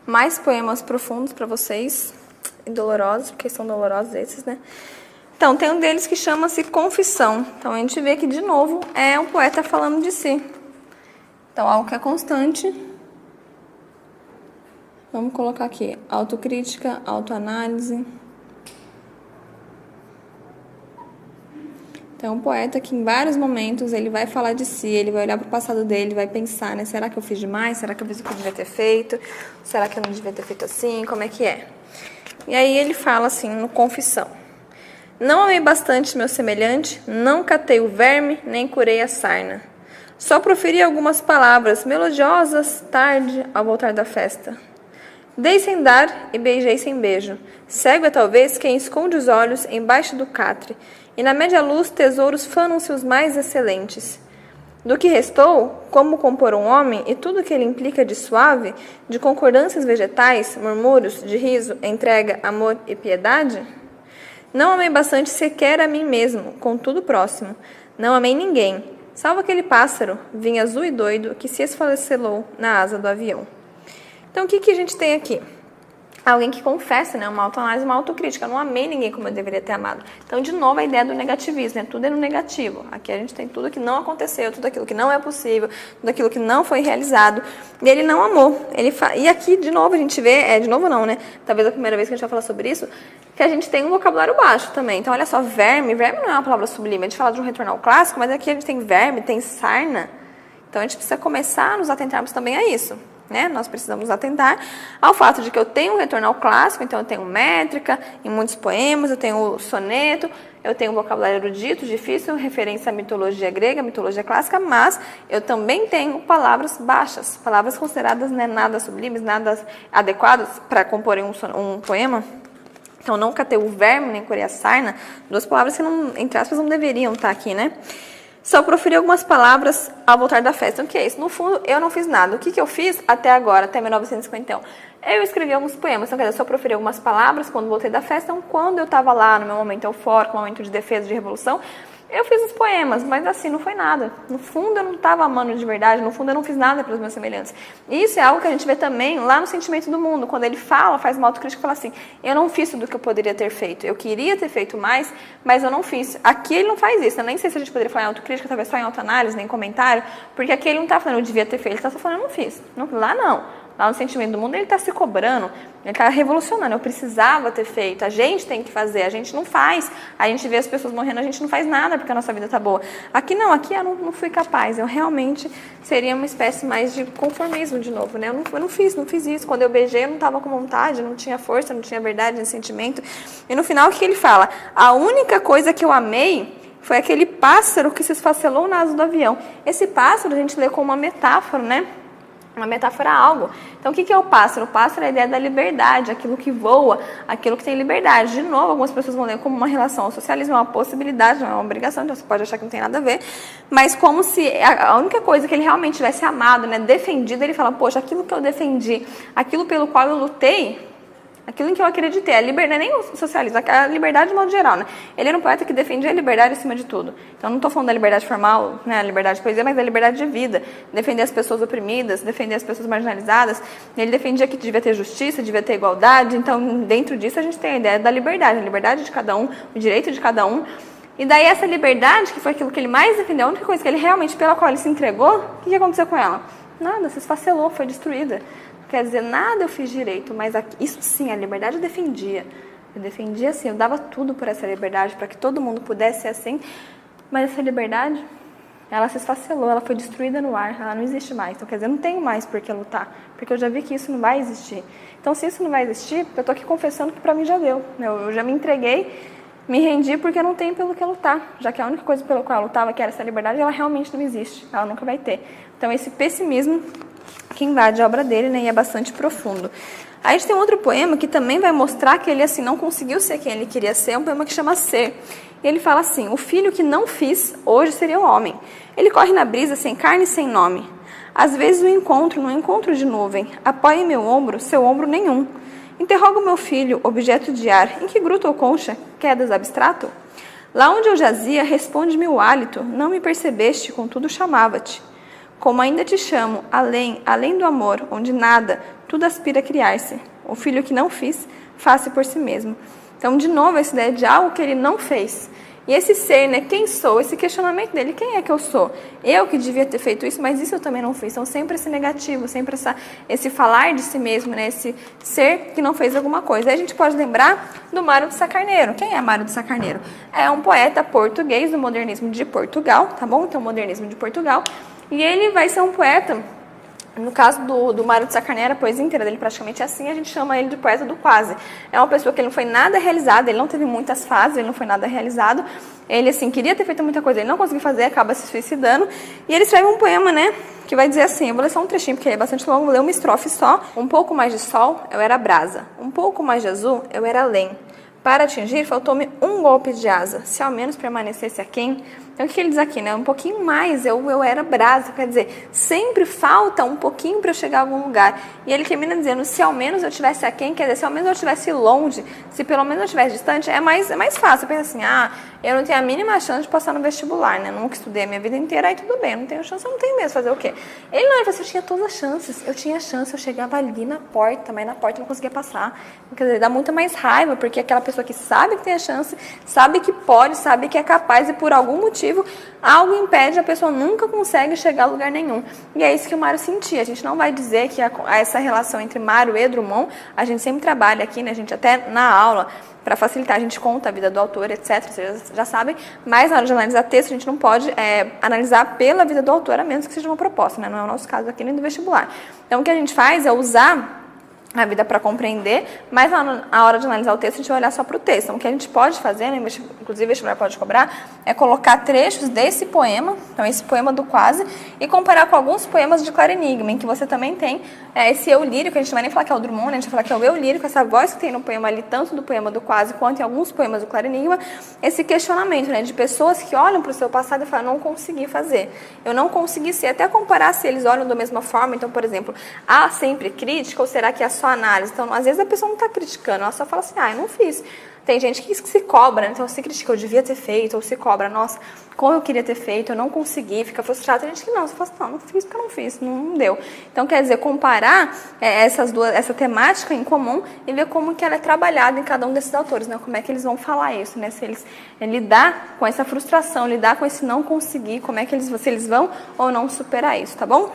mais poemas profundos para vocês, e dolorosos, porque são dolorosos esses, né? Então, tem um deles que chama-se Confissão. Então, a gente vê que, de novo, é um poeta falando de si. Então, algo que é constante. Vamos colocar aqui, autocrítica, autoanálise. Então, é um poeta que, em vários momentos, ele vai falar de si, ele vai olhar para o passado dele, vai pensar, né? Será que eu fiz demais? Será que eu fiz o que eu devia ter feito? Será que eu não devia ter feito assim? Como é que é? E aí ele fala assim, no Confissão. Não amei bastante meu semelhante, não catei o verme, nem curei a sarna. Só proferi algumas palavras melodiosas, tarde, ao voltar da festa. Dei sem dar e beijei sem beijo. Cego é talvez quem esconde os olhos embaixo do catre, e na média luz tesouros fanam-se os mais excelentes. Do que restou, como compor um homem e tudo que ele implica de suave, de concordâncias vegetais, murmúrios, de riso, entrega, amor e piedade? Não amei bastante sequer a mim mesmo, com tudo próximo. Não amei ninguém, salvo aquele pássaro, vinho azul e doido, que se esfacelou na asa do avião. Então, o que a gente tem aqui? Alguém que confessa, né? Uma autoanálise, uma autocrítica. Eu não amei ninguém como eu deveria ter amado. Então, de novo, a ideia do negativismo, né? Tudo é no negativo. Aqui a gente tem tudo que não aconteceu, tudo aquilo que não é possível, tudo aquilo que não foi realizado. E ele não amou. E aqui, de novo, a gente vê... de novo não, né? Talvez a primeira vez que a gente vai falar sobre isso, que a gente tem um vocabulário baixo também. Então, olha só, verme. Verme não é uma palavra sublime. A gente fala de um retorno ao clássico, mas aqui a gente tem verme, tem sarna. Então, a gente precisa começar a nos atentarmos também a isso. Né? Nós precisamos atentar ao fato de que eu tenho um retorno ao clássico, então eu tenho métrica em muitos poemas, eu tenho soneto, eu tenho um vocabulário erudito, difícil, referência à mitologia grega, mitologia clássica, mas eu também tenho palavras baixas, palavras consideradas, né, nada sublimes, nada adequadas para comporem um poema. Então, não catei o verme, nem curei a sarna, duas palavras que, não, entre aspas, não deveriam estar aqui, né? Só proferi algumas palavras ao voltar da festa. O que é isso? No fundo, eu não fiz nada. O que eu fiz até agora, até 1951? Eu escrevi alguns poemas. Então, quer dizer, só proferi algumas palavras quando voltei da festa. Então, quando eu estava lá no meu momento eufórico, no momento de defesa, de revolução, eu fiz os poemas, mas assim, não foi nada. No fundo, eu não estava amando de verdade. No fundo, eu não fiz nada para os meus semelhantes. E isso é algo que a gente vê também lá no Sentimento do Mundo. Quando ele fala, faz uma autocrítica e fala assim, eu não fiz tudo o que eu poderia ter feito. Eu queria ter feito mais, mas eu não fiz. Aqui ele não faz isso. Eu nem sei se a gente poderia falar em autocrítica, talvez só em autoanálise, nem em comentário, porque aqui ele não está falando, eu devia ter feito. Ele está só falando, eu não fiz. Lá não. Lá no Sentimento do Mundo, ele está se cobrando, ele está revolucionando. Eu precisava ter feito, a gente tem que fazer, a gente não faz. A gente vê as pessoas morrendo, a gente não faz nada porque a nossa vida está boa. Aqui não, aqui eu não fui capaz. Eu realmente seria uma espécie mais de conformismo de novo, né? Eu não fiz isso. Quando eu beijei, eu não estava com vontade, não tinha força, não tinha verdade, nem sentimento. E no final, o que ele fala? A única coisa que eu amei foi aquele pássaro que se esfacelou na asa do avião. Esse pássaro a gente lê como uma metáfora, né? Uma metáfora a algo. Então, o que é o pássaro? O pássaro é a ideia da liberdade, aquilo que voa, aquilo que tem liberdade. De novo, algumas pessoas vão ler como uma relação ao socialismo, é uma possibilidade, não é uma obrigação, então você pode achar que não tem nada a ver, mas como se a única coisa que ele realmente tivesse amado, né, defendido, ele fala, poxa, aquilo que eu defendi, aquilo pelo qual eu lutei, aquilo em que eu acreditei, a liberdade, nem o socialismo, a liberdade de modo geral, né? Ele era um poeta que defendia a liberdade acima de tudo. Então, não estou falando da liberdade formal, né, a liberdade de poesia, mas da liberdade de vida. Defender as pessoas oprimidas, defender as pessoas marginalizadas. Ele defendia que devia ter justiça, devia ter igualdade. Então, dentro disso, a gente tem a ideia da liberdade, a liberdade de cada um, o direito de cada um. E daí, essa liberdade, que foi aquilo que ele mais defendeu, a única coisa que ele realmente, pela qual ele se entregou, o que aconteceu com ela? Nada, se esfacelou, foi destruída. Quer dizer, nada eu fiz direito, mas isso sim, a liberdade eu defendia. Eu defendia assim, eu dava tudo por essa liberdade, para que todo mundo pudesse ser assim. Mas essa liberdade, ela se esfacelou, ela foi destruída no ar, ela não existe mais. Então, quer dizer, eu não tenho mais por que lutar, porque eu já vi que isso não vai existir. Então, se isso não vai existir, eu estou aqui confessando que para mim já deu. Eu já me entreguei, me rendi porque eu não tenho pelo que lutar. Já que a única coisa pelo qual eu lutava, que era essa liberdade, ela realmente não existe, ela nunca vai ter. Então, esse pessimismo que invade a obra dele, né, e é bastante profundo. Aí a gente tem um outro poema que também vai mostrar que ele assim não conseguiu ser quem ele queria ser, um poema que chama Ser. E ele fala assim, o filho que não fiz, hoje seria o homem. Ele corre na brisa sem carne e sem nome. Às vezes o encontro no encontro de nuvem, apoia em meu ombro, seu ombro nenhum. Interroga o meu filho, objeto de ar, em que gruta ou concha, quedas abstrato? Lá onde eu jazia, responde-me o hálito, não me percebeste, contudo chamava-te. como ainda te chamo, além do amor, onde nada, tudo aspira a criar-se. O filho que não fiz, faça por si mesmo. Então, de novo, essa ideia de algo que ele não fez. E esse ser, né, quem sou? Esse questionamento dele, quem é que eu sou? Eu que devia ter feito isso, mas isso eu também não fiz. Então, sempre esse negativo, sempre esse falar de si mesmo, né, esse ser que não fez alguma coisa. Aí a gente pode lembrar do Mário de Sá Carneiro. Quem é Mário de Sá Carneiro? É um poeta português do modernismo de Portugal, tá bom? Então, modernismo de Portugal. E ele vai ser um poeta. No caso do Mário de Sá Carneiro, a poesia inteira dele praticamente é assim, a gente chama ele de poeta do quase. É uma pessoa que ele não foi nada realizado, ele não teve muitas fases, ele não foi nada realizado. Ele, assim, queria ter feito muita coisa, ele não conseguiu fazer, acaba se suicidando. E ele escreve um poema, né, que vai dizer assim, eu vou ler só um trechinho, porque ele é bastante longo, vou ler uma estrofe só. Um pouco mais de sol, eu era brasa. Um pouco mais de azul, eu era além. Para atingir, faltou-me um golpe de asa, se ao menos permanecesse aquém. Então, o que ele diz aqui, né? Um pouquinho mais, eu era brasa, quer dizer, sempre falta um pouquinho para eu chegar a algum lugar. E ele termina dizendo, se ao menos eu estivesse aquém, quer dizer, se ao menos eu estivesse longe, se pelo menos eu estivesse distante, é mais fácil. Eu penso assim, eu não tenho a mínima chance de passar no vestibular, né? Nunca estudei a minha vida inteira, aí tudo bem, eu não tenho chance, eu não tenho mesmo, fazer o quê? Ele não, ele falou assim, eu tinha todas as chances, eu tinha chance, eu chegava ali na porta, mas na porta eu não conseguia passar. Quer dizer, dá muita mais raiva, porque aquela pessoa que sabe que tem a chance, sabe que pode, sabe que é capaz e por algum motivo algo impede, a pessoa nunca consegue chegar a lugar nenhum. E é isso que o Mário sentia. A gente não vai dizer que essa relação entre Mário e Drummond, a gente sempre trabalha aqui, né? A gente até na aula, para facilitar, a gente conta a vida do autor, etc. Vocês já sabem, mas na hora de analisar texto, a gente não pode analisar pela vida do autor, a menos que seja uma proposta, né? Não é o nosso caso aqui nem do vestibular. Então, o que a gente faz é usar a vida para compreender, mas na hora de analisar o texto, a gente vai olhar só para o texto. Então, o que a gente pode fazer, né, inclusive o vestibular pode cobrar, é colocar trechos desse poema, então esse poema do quase, e comparar com alguns poemas de Claro Enigma, em que você também tem esse eu lírico, a gente não vai nem falar que é o Drummond, né, a gente vai falar que é o eu lírico, essa voz que tem no poema ali, tanto do poema do quase, quanto em alguns poemas do Claro Enigma, esse questionamento, né, de pessoas que olham para o seu passado e falam, não consegui fazer, eu não consegui ser, até comparar se eles olham da mesma forma. Então, por exemplo, há sempre crítica, ou será que é só análise? Então, às vezes a pessoa não está criticando, ela só fala assim, eu não fiz. Tem gente que se cobra, né? Então se critica, eu devia ter feito, ou se cobra, nossa, como eu queria ter feito, eu não consegui, fica frustrada. Tem gente que não, você fala assim, não fiz porque eu não fiz, não deu. Então, quer dizer, comparar essa temática em comum e ver como que ela é trabalhada em cada um desses autores, né? Como é que eles vão falar isso, né? Se eles lidar com essa frustração, lidar com esse não conseguir, como é que se eles vão ou não superar isso, tá bom?